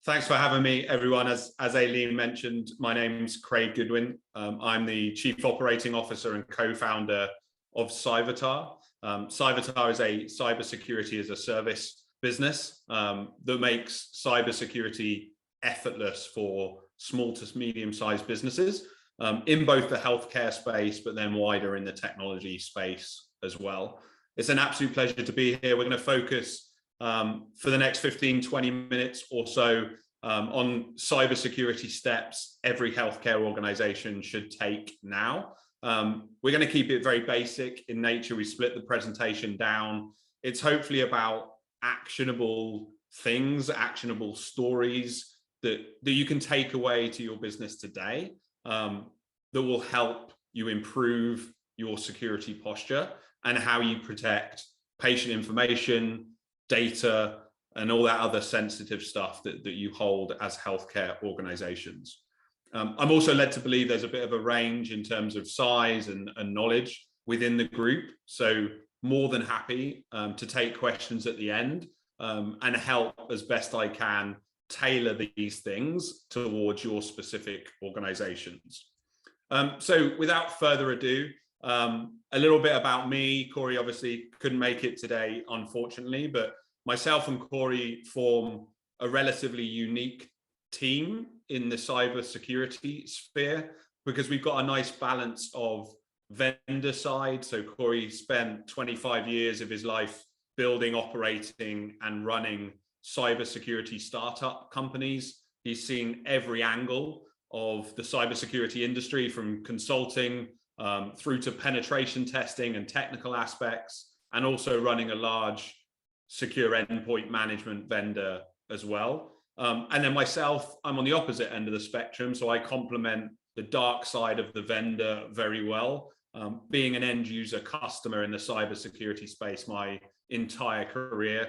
Thanks for having me, everyone. As Aileen mentioned, my name's Craig Goodwin. I'm the Chief Operating Officer and co-founder of Cyvatar. Cyvatar is a cybersecurity as a service business that makes cybersecurity effortless for small to medium-sized businesses in both the healthcare space, but then wider in the technology space as well. It's an absolute pleasure to be here. We're going to focus for the next 15-20 minutes or so on cybersecurity steps every healthcare organization should take now. We're going to keep it very basic in nature. We split the presentation down. It's hopefully about actionable things, actionable stories that you can take away to your business today that will help you improve your security posture and how you protect patient information, data, and all that other sensitive stuff that you hold as healthcare organizations. I'm also led to believe there's a bit of a range in terms of size and knowledge within the group. So more than happy to take questions at the end and help as best I can tailor these things towards your specific organizations. So without further ado, a little bit about me. Corey obviously couldn't make it today, unfortunately, but myself and Corey form a relatively unique team in the cybersecurity sphere because we've got a nice balance of vendor side. So Corey spent 25 years of his life building, operating, and running cybersecurity startup companies. He's seen every angle of the cybersecurity industry, from consulting through to penetration testing and technical aspects, and also running a large secure endpoint management vendor as well. And then myself, I'm on the opposite end of the spectrum, so I complement the dark side of the vendor very well, being an end user customer in the cybersecurity space my entire career,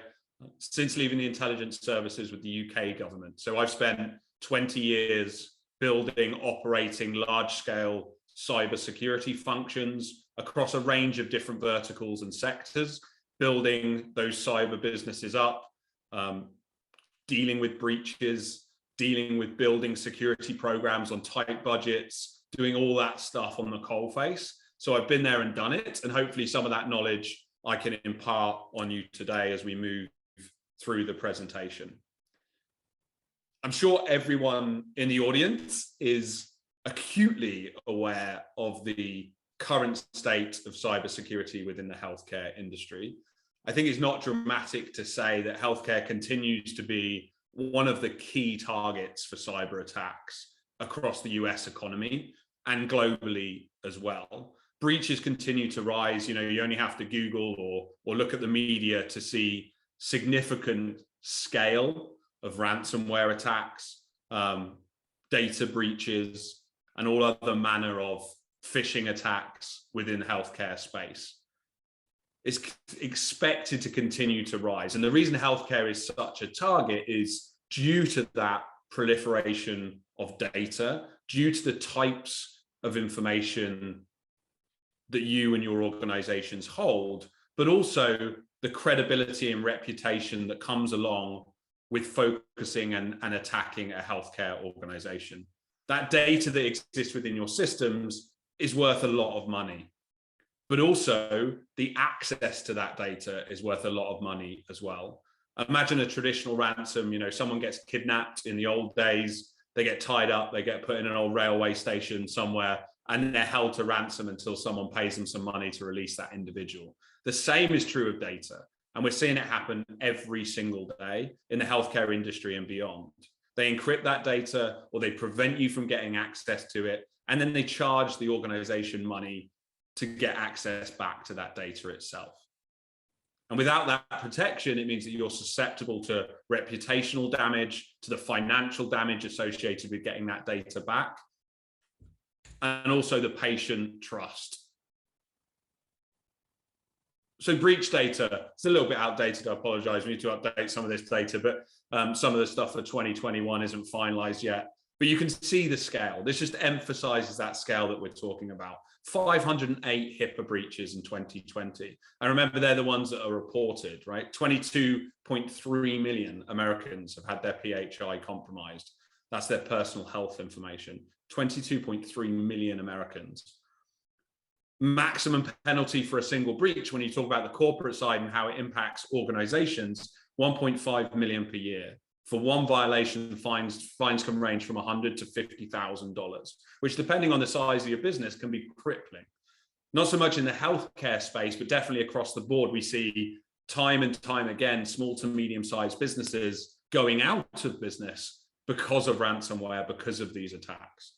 since leaving the intelligence services with the UK government. So I've spent 20 years building, operating large-scale cybersecurity functions across a range of different verticals and sectors, building those cyber businesses up, dealing with breaches, dealing with building security programs on tight budgets, doing all that stuff on the coalface. So I've been there and done it, and hopefully some of that knowledge I can impart on you today as we move through the presentation. I'm sure everyone in the audience is acutely aware of the current state of cybersecurity within the healthcare industry. I think it's not dramatic to say that healthcare continues to be one of the key targets for cyber attacks across the US economy and globally as well. Breaches continue to rise. You only have to Google or look at the media to see significant scale of ransomware attacks, data breaches, and all other manner of phishing attacks within the healthcare space. It's expected to continue to rise. And the reason healthcare is such a target is due to that proliferation of data, due to the types of information that you and your organizations hold, but also the credibility and reputation that comes along with focusing and attacking a healthcare organization. That data that exists within your systems is worth a lot of money, but also the access to that data is worth a lot of money as well. Imagine a traditional ransom. Someone gets kidnapped in the old days, they get tied up, they get put in an old railway station somewhere, and they're held to ransom until someone pays them some money to release that individual. The same is true of data. And we're seeing it happen every single day in the healthcare industry and beyond. They encrypt that data, or they prevent you from getting access to it, and then they charge the organization money to get access back to that data itself. And without that protection, it means that you're susceptible to reputational damage, to the financial damage associated with getting that data back, and also the patient trust. So breach data, it's a little bit outdated, I apologize. We need to update some of this data, but some of the stuff for 2021 isn't finalized yet. But you can see the scale. This just emphasizes that scale that we're talking about. 508 HIPAA breaches in 2020. And remember, they're the ones that are reported, right? 22.3 million Americans have had their PHI compromised. That's their personal health information. 22.3 million Americans. Maximum penalty for a single breach, when you talk about the corporate side and how it impacts organizations, 1.5 million per year. For one violation, fines can range from $100,000 to $50,000, which, depending on the size of your business, can be crippling. Not so much in the healthcare space, but definitely across the board, we see time and time again small to medium-sized businesses going out of business because of ransomware, because of these attacks.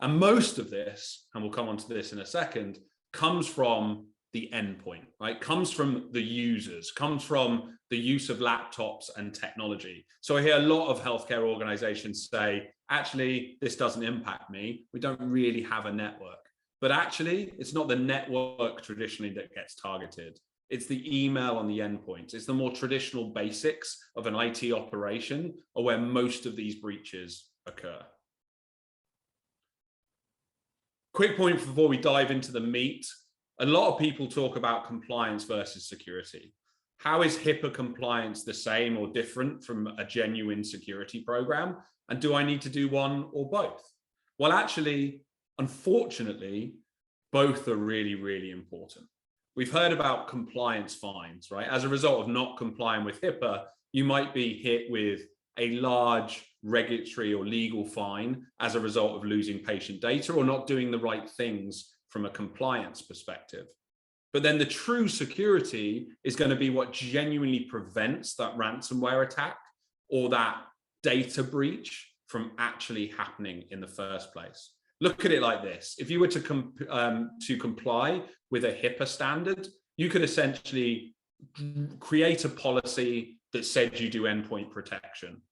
And most of this, and we'll come on to this in a second, comes from the endpoint, right? Comes from the users, comes from the use of laptops and technology. So I hear a lot of healthcare organizations say, actually, this doesn't impact me. We don't really have a network. But actually, it's not the network traditionally that gets targeted. It's the email on the endpoints. It's the more traditional basics of an IT operation are where most of these breaches occur. Quick point before we dive into the meat. A lot of people talk about compliance versus security. How is HIPAA compliance the same or different from a genuine security program? And do I need to do one or both? Well, actually, unfortunately, both are really, really important. We've heard about compliance fines, right? As a result of not complying with HIPAA, you might be hit with a large regulatory or legal fine as a result of losing patient data or not doing the right things from a compliance perspective. But then the true security is going to be what genuinely prevents that ransomware attack or that data breach from actually happening in the first place. Look at it like this. If you were to comply with a HIPAA standard, you could essentially create a policy that said you do endpoint protection.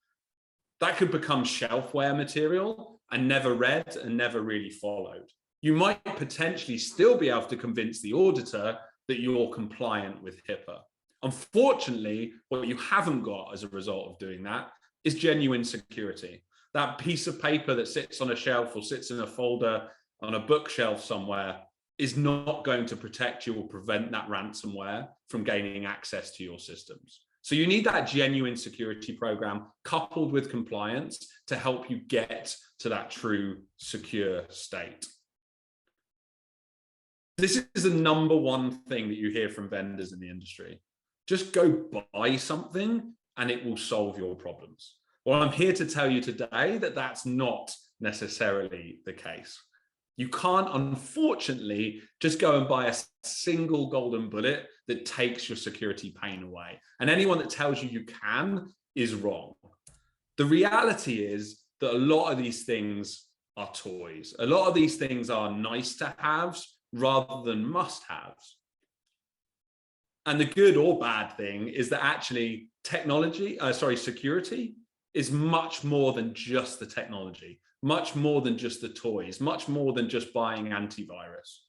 That could become shelfware material and never read and never really followed. You might potentially still be able to convince the auditor that you're compliant with HIPAA. Unfortunately, what you haven't got as a result of doing that is genuine security. That piece of paper that sits on a shelf or sits in a folder on a bookshelf somewhere is not going to protect you or prevent that ransomware from gaining access to your systems. So you need that genuine security program coupled with compliance to help you get to that true secure state. This is the number one thing that you hear from vendors in the industry. Just go buy something and it will solve your problems. Well, I'm here to tell you today that that's not necessarily the case. You can't, unfortunately, just go and buy a single golden bullet that takes your security pain away. And anyone that tells you you can is wrong. The reality is that a lot of these things are toys. A lot of these things are nice to haves rather than must haves. And the good or bad thing is that actually security is much more than just the technology, much more than just the toys, much more than just buying antivirus.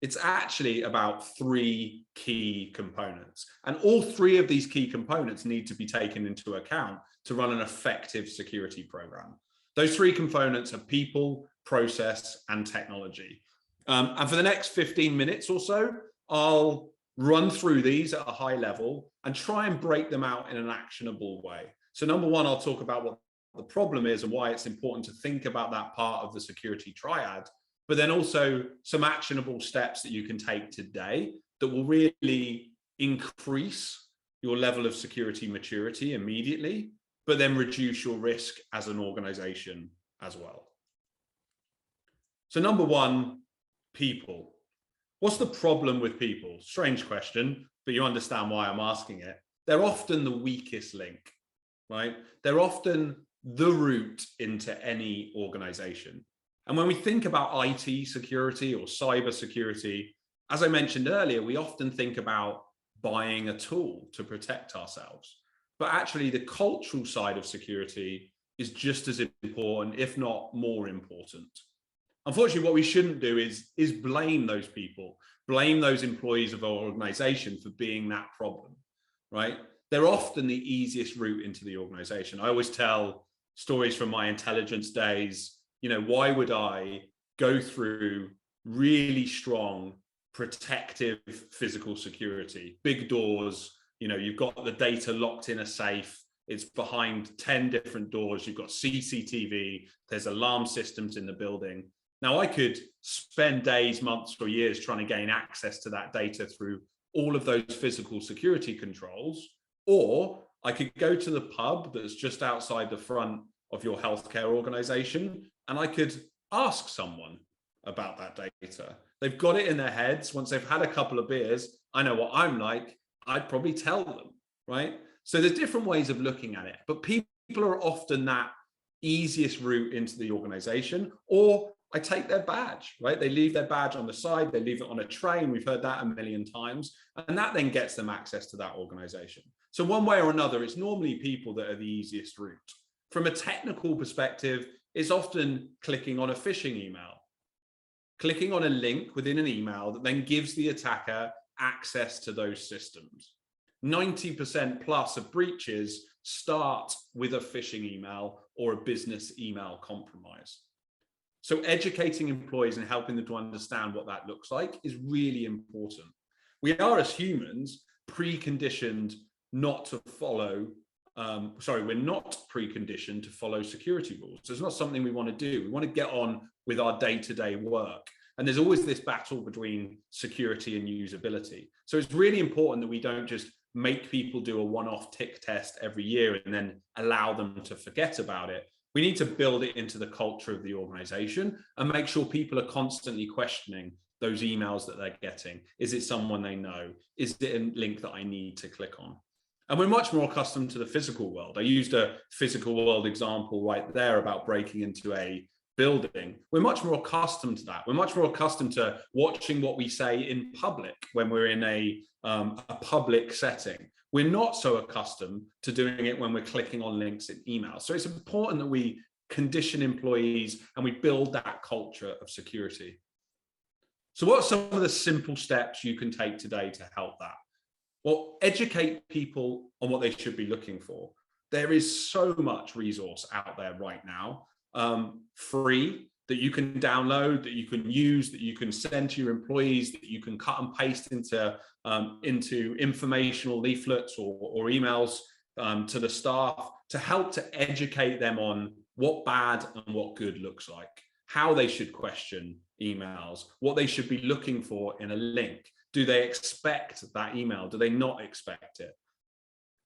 It's actually about three key components. And all three of these key components need to be taken into account to run an effective security program. Those three components are people, process, and technology. And for the next 15 minutes or so, I'll run through these at a high level and try and break them out in an actionable way. So number one, I'll talk about what the problem is and why it's important to think about that part of the security triad, but then also some actionable steps that you can take today that will really increase your level of security maturity immediately, but then reduce your risk as an organization as well. So number one, people. What's the problem with people? Strange question, but you understand why I'm asking it. They're often the weakest link, right? They're often the route into any organization. And when we think about IT security or cybersecurity, as I mentioned earlier, we often think about buying a tool to protect ourselves. But actually, the cultural side of security is just as important, if not more important. Unfortunately, what we shouldn't do is blame those people, blame those employees of our organization for being that problem, right? They're often the easiest route into the organization. I always tell stories from my intelligence days. You know, why would I go through really strong protective physical security, big doors? You know, you've got the data locked in a safe, it's behind 10 different doors, you've got CCTV, there's alarm systems in the building. Now, I could spend days, months, or years trying to gain access to that data through all of those physical security controls, or I could go to the pub that's just outside the front of your healthcare organization, and I could ask someone about that data. They've got it in their heads. Once they've had a couple of beers, I know what I'm like, I'd probably tell them, right? So there's different ways of looking at it, but people are often that easiest route into the organization, or I take their badge, right? They leave their badge on the side, they leave it on a train. We've heard that a million times, and that then gets them access to that organization. So one way or another, it's normally people that are the easiest route. From a technical perspective, it's often clicking on a phishing email, clicking on a link within an email that then gives the attacker access to those systems. 90% plus of breaches start with a phishing email or a business email compromise. So educating employees and helping them to understand what that looks like is really important. We are, as humans, preconditioned not to follow, we're not preconditioned to follow security rules. So it's not something we want to do. We want to get on with our day-to-day work. And there's always this battle between security and usability. So it's really important that we don't just make people do a one-off tick test every year and then allow them to forget about it. We need to build it into the culture of the organization and make sure people are constantly questioning those emails that they're getting. Is it someone they know? Is it a link that I need to click on? And we're much more accustomed to the physical world. I used a physical world example right there about breaking into a building. We're much more accustomed to that. We're much more accustomed to watching what we say in public when we're in a public setting. We're not so accustomed to doing it when we're clicking on links in email. So it's important that we condition employees and we build that culture of security. So what are some of the simple steps you can take today to help that? Well, educate people on what they should be looking for. There is so much resource out there right now, free, that you can download, that you can use, that you can send to your employees, that you can cut and paste into informational leaflets or emails to the staff, to help to educate them on what bad and what good looks like, how they should question emails, what they should be looking for in a link. Do they expect that email? Do they not expect it?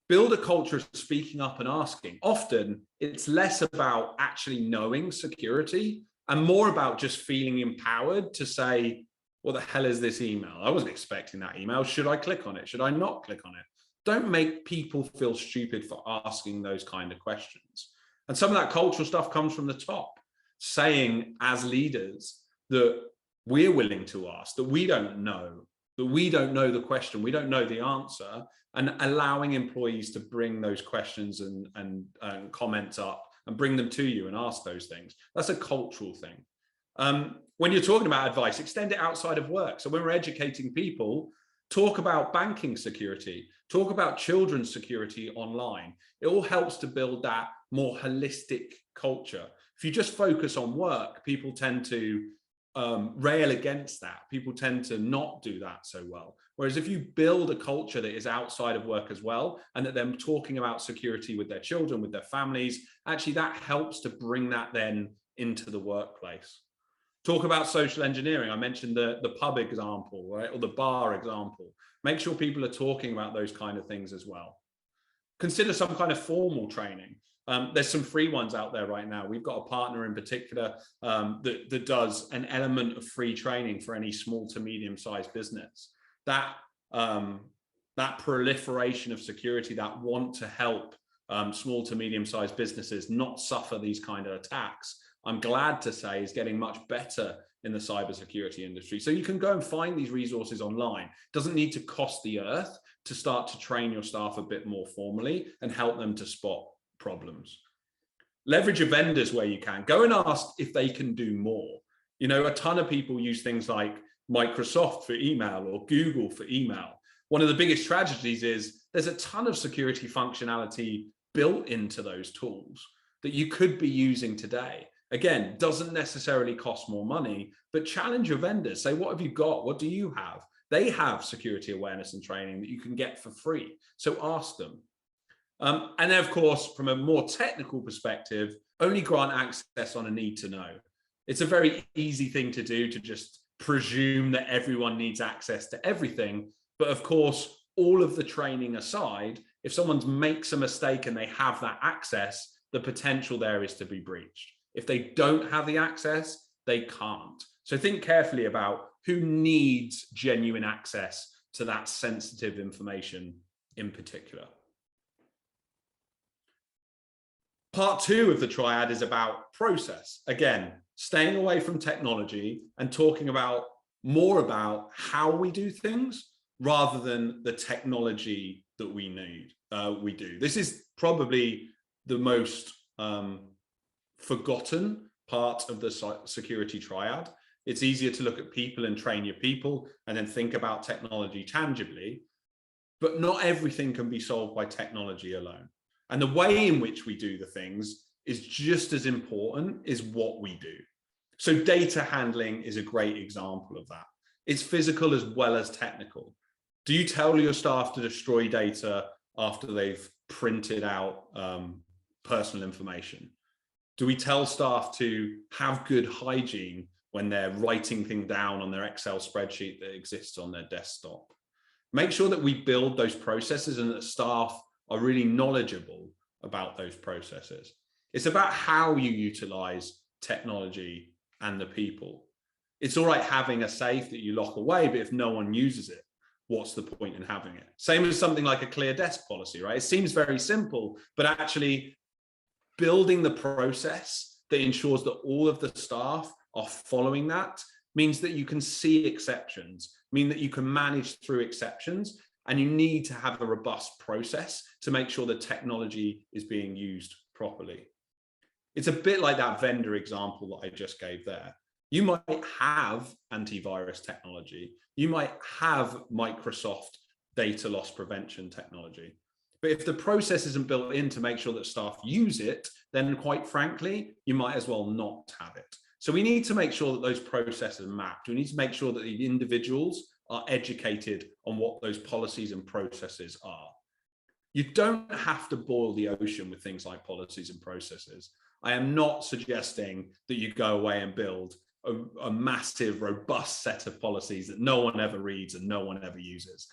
Build a culture of speaking up and asking. Often it's less about actually knowing security and more about just feeling empowered to say, what the hell is this email? I wasn't expecting that email. Should I click on it? Should I not click on it? Don't make people feel stupid for asking those kind of questions. And some of that cultural stuff comes from the top, saying as leaders that we're willing to ask, that we don't know the question, we don't know the answer, and allowing employees to bring those questions and comments up and bring them to you and ask those things. That's a cultural thing. When you're talking about advice, extend it outside of work. So when we're educating people, talk about banking security, talk about children's security online. It all helps to build that more holistic culture. If you just focus on work, people tend to rail against that. People tend to not do that so well. Whereas if you build a culture that is outside of work as well, and that they're talking about security with their children, with their families, actually that helps to bring that then into the workplace. Talk about social engineering. I mentioned the pub example, right? Or the bar example. Make sure people are talking about those kind of things as well. Consider some kind of formal training. There's some free ones out there right now. We've got a partner in particular that does an element of free training for any small to medium-sized business. That proliferation of security, that want to help small to medium-sized businesses not suffer these kind of attacks, I'm glad to say is getting much better in the cybersecurity industry. So you can go and find these resources online. It doesn't need to cost the earth to start to train your staff a bit more formally and help them to spot problems. Leverage your vendors where you can. Go and ask if they can do more. You know, a ton of people use things like Microsoft for email or Google for email. One of the biggest tragedies is there's a ton of security functionality built into those tools. that you could be using today. Again, doesn't necessarily cost more money, but challenge your vendors. Say, what have you got? What do you have? They have security awareness and training that you can get for free. So ask them. And then, of course, from a more technical perspective, only grant access on a need to know. It's a very easy thing to do, to just presume that everyone needs access to everything. But of course, all of the training aside, if someone makes a mistake and they have that access, the potential there is to be breached. If they don't have the access, they can't. So think carefully about who needs genuine access to that sensitive information in particular. Part 2 of the triad is about process. Again, staying away from technology and talking more about how we do things rather than the technology that we do. This is probably the most forgotten part of the security triad. It's easier to look at people and train your people and then think about technology tangibly, but not everything can be solved by technology alone. And the way in which we do the things is just as important as what we do. So data handling is a great example of that. It's physical as well as technical. Do you tell your staff to destroy data after they've printed out personal information? Do we tell staff to have good hygiene when they're writing things down on their Excel spreadsheet that exists on their desktop? Make sure that we build those processes and that staff are really knowledgeable about those processes. It's about how you utilize technology and the people. It's all right having a safe that you lock away, but if no one uses it, what's the point in having it? Same as something like a clear desk policy, right? It seems very simple, but actually building the process that ensures that all of the staff are following that means that you can see exceptions, mean that you can manage through exceptions, and you need to have a robust process to make sure that technology is being used properly. It's a bit like that vendor example that I just gave there. You might have antivirus technology. You might have Microsoft data loss prevention technology. But if the process isn't built in to make sure that staff use it, then quite frankly, you might as well not have it. So we need to make sure that those processes are mapped. We need to make sure that the individuals are educated on what those policies and processes are. You don't have to boil the ocean with things like policies and processes. I am not suggesting that you go away and build a massive, robust set of policies that no one ever reads and no one ever uses.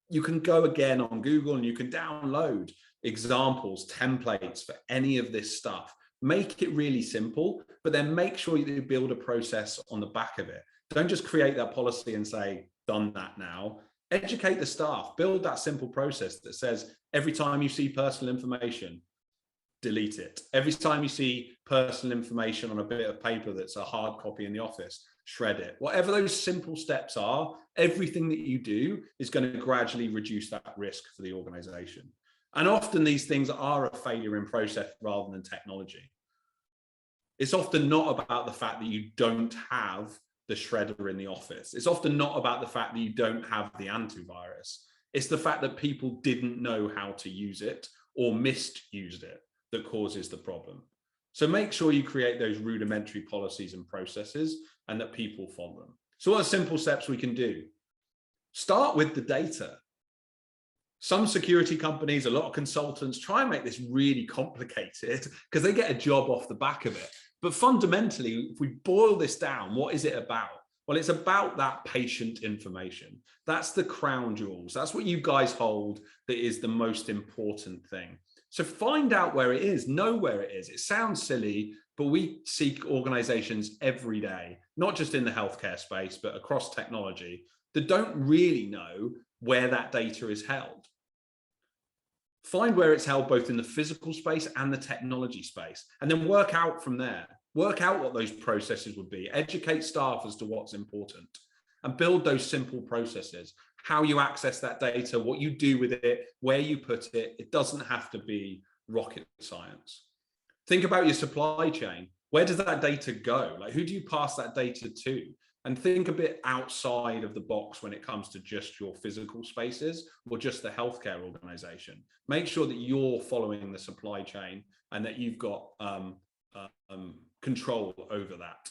You can go again on Google and you can download examples, templates for any of this stuff. Make it really simple, but then make sure you build a process on the back of it. Don't just create that policy and say, done that now. Educate the staff, build that simple process that says every time you see personal information, delete it. Every time you see personal information on a bit of paper that's a hard copy in the office, shred it. Whatever those simple steps are, everything that you do is going to gradually reduce that risk for the organization. And often these things are a failure in process rather than technology. It's often not about the fact that you don't have the shredder in the office. It's often not about the fact that you don't have the antivirus. It's the fact that people didn't know how to use it or misused it that causes the problem. So make sure you create those rudimentary policies and processes and that people follow them. So what are simple steps we can do? Start with the data. Some security companies, a lot of consultants try and make this really complicated because they get a job off the back of it. But fundamentally, if we boil this down, what is it about? Well, it's about that patient information. That's the crown jewels. That's what you guys hold that is the most important thing. So find out where it is, know where it is. It sounds silly, but we seek organizations every day, not just in the healthcare space, but across technology, that don't really know where that data is held. Find where it's held both in the physical space and the technology space, and then work out from there. Work out what those processes would be. Educate staff as to what's important and build those simple processes. How you access that data, what you do with it, where you put it. It doesn't have to be rocket science. Think about your supply chain. Where does that data go? Like, who do you pass that data to? and think a bit outside of the box when it comes to just your physical spaces or just the healthcare organization. Make sure that you're following the supply chain and that you've got control over that.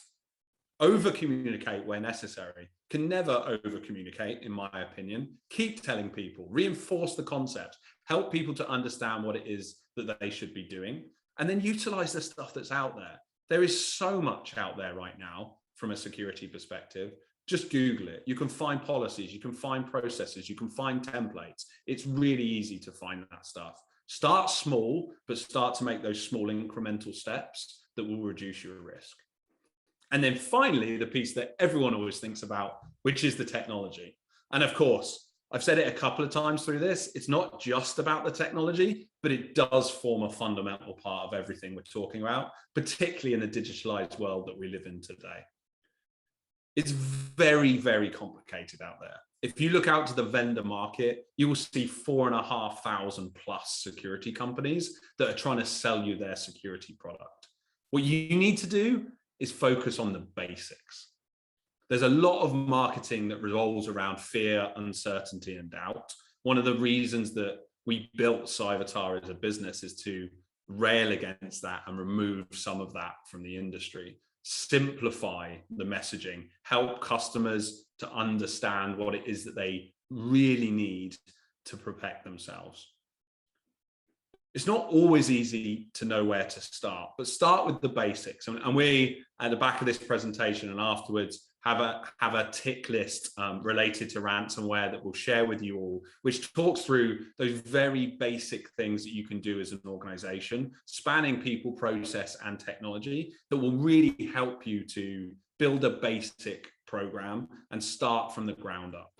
Over communicate where necessary. Can never over communicate, in my opinion. Keep telling people, reinforce the concept, help people to understand what it is that they should be doing, and then utilize the stuff that's out there. There is so much out there right now from a security perspective. Just Google it. You can find policies, you can find processes, you can find templates. It's really easy to find that stuff. Start small, but start to make those small incremental steps that will reduce your risk. And then finally, the piece that everyone always thinks about, which is the technology. And of course, I've said it a couple of times through this, it's not just about the technology, but it does form a fundamental part of everything we're talking about, particularly in the digitalized world that we live in today. It's very, very complicated out there. If you look out to the vendor market, you will see 4,500 plus security companies that are trying to sell you their security product. What you need to do is focus on the basics. There's a lot of marketing that revolves around fear, uncertainty, and doubt. One of the reasons that we built Cyvatar as a business is to rail against that and remove some of that from the industry. Simplify the messaging, help customers to understand what it is that they really need to protect themselves. It's not always easy to know where to start, but start with the basics. And we, at the back of this presentation and afterwards, have a tick list related to ransomware that we'll share with you all, which talks through those very basic things that you can do as an organization, spanning people, process, and technology, that will really help you to build a basic program and start from the ground up.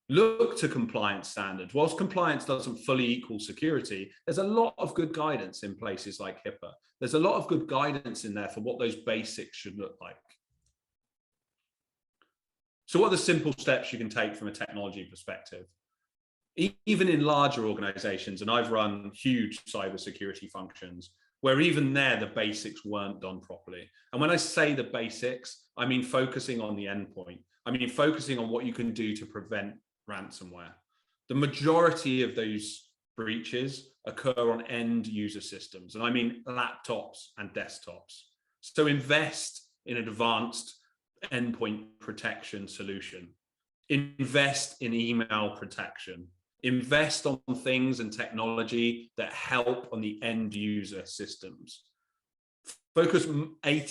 Look to compliance standards. Whilst compliance doesn't fully equal security, there's a lot of good guidance in places like HIPAA. There's a lot of good guidance in there for what those basics should look like. So what are the simple steps you can take from a technology perspective? Even in larger organizations, and I've run huge cybersecurity functions, where even there, the basics weren't done properly. And when I say the basics, I mean focusing on the endpoint. I mean focusing on what you can do to prevent ransomware. The majority of those breaches occur on end user systems, and I mean laptops and desktops. So invest in advanced endpoint protection solution. Invest in email protection. Invest on things and technology that help on the end user systems. Focus on the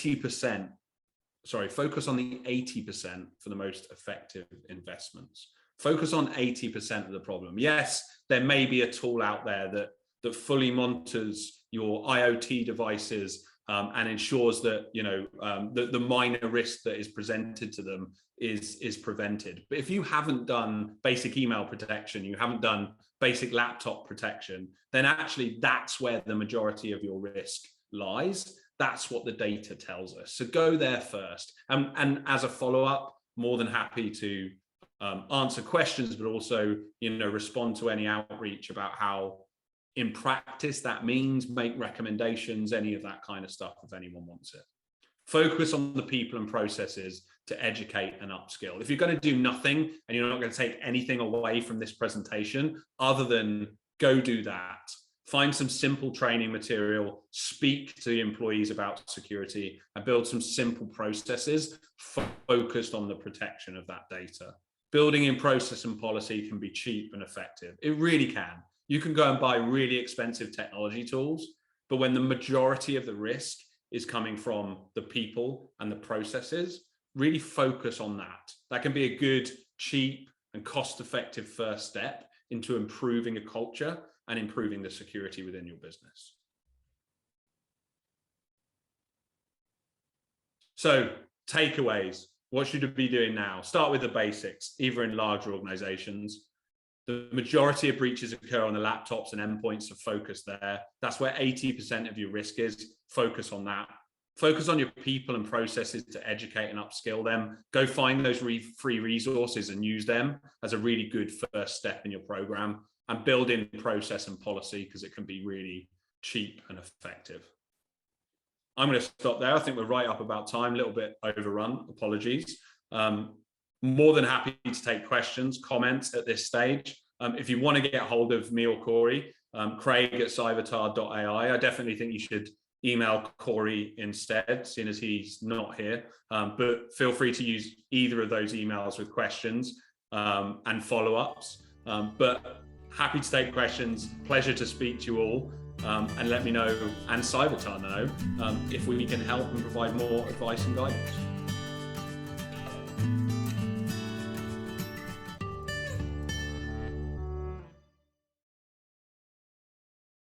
80% for the most effective investments. Focus on 80% of the problem. Yes, there may be a tool out there that fully monitors your IoT devices and ensures that the minor risk that is presented to them is prevented. But if you haven't done basic email protection, you haven't done basic laptop protection, then actually that's where the majority of your risk lies. That's what the data tells us. So go there first. And as a follow-up, more than happy to answer questions, but also respond to any outreach about how in practice that means, make recommendations, any of that kind of stuff if anyone wants it. Focus on the people and processes to educate and upskill. If you're going to do nothing and you're not going to take anything away from this presentation other than go do that, find some simple training material, speak to the employees about security, and build some simple processes focused on the protection of that data. Building in process and policy can be cheap and effective. It really can. You can go and buy really expensive technology tools, but when the majority of the risk is coming from the people and the processes, really focus on that. That can be a good, cheap, and cost-effective first step into improving a culture and improving the security within your business. So, takeaways. What should you be doing now? Start with the basics, either in larger organizations. The majority of breaches occur on the laptops and endpoints, so focus there. That's where 80% of your risk is. Focus on that. Focus on your people and processes to educate and upskill them. Go find those free resources and use them as a really good first step in your program, and build in process and policy because it can be really cheap and effective. I'm going to stop there. I think we're right up about time, a little bit overrun. Apologies. More than happy to take questions, comments at this stage. If you want to get hold of me or Corey, Craig@cyvatar.ai. I definitely think you should email Corey instead, seeing as he's not here. But feel free to use either of those emails with questions and follow-ups. But happy to take questions. Pleasure to speak to you all. And let me know, and Cyvatar know, if we can help and provide more advice and guidance.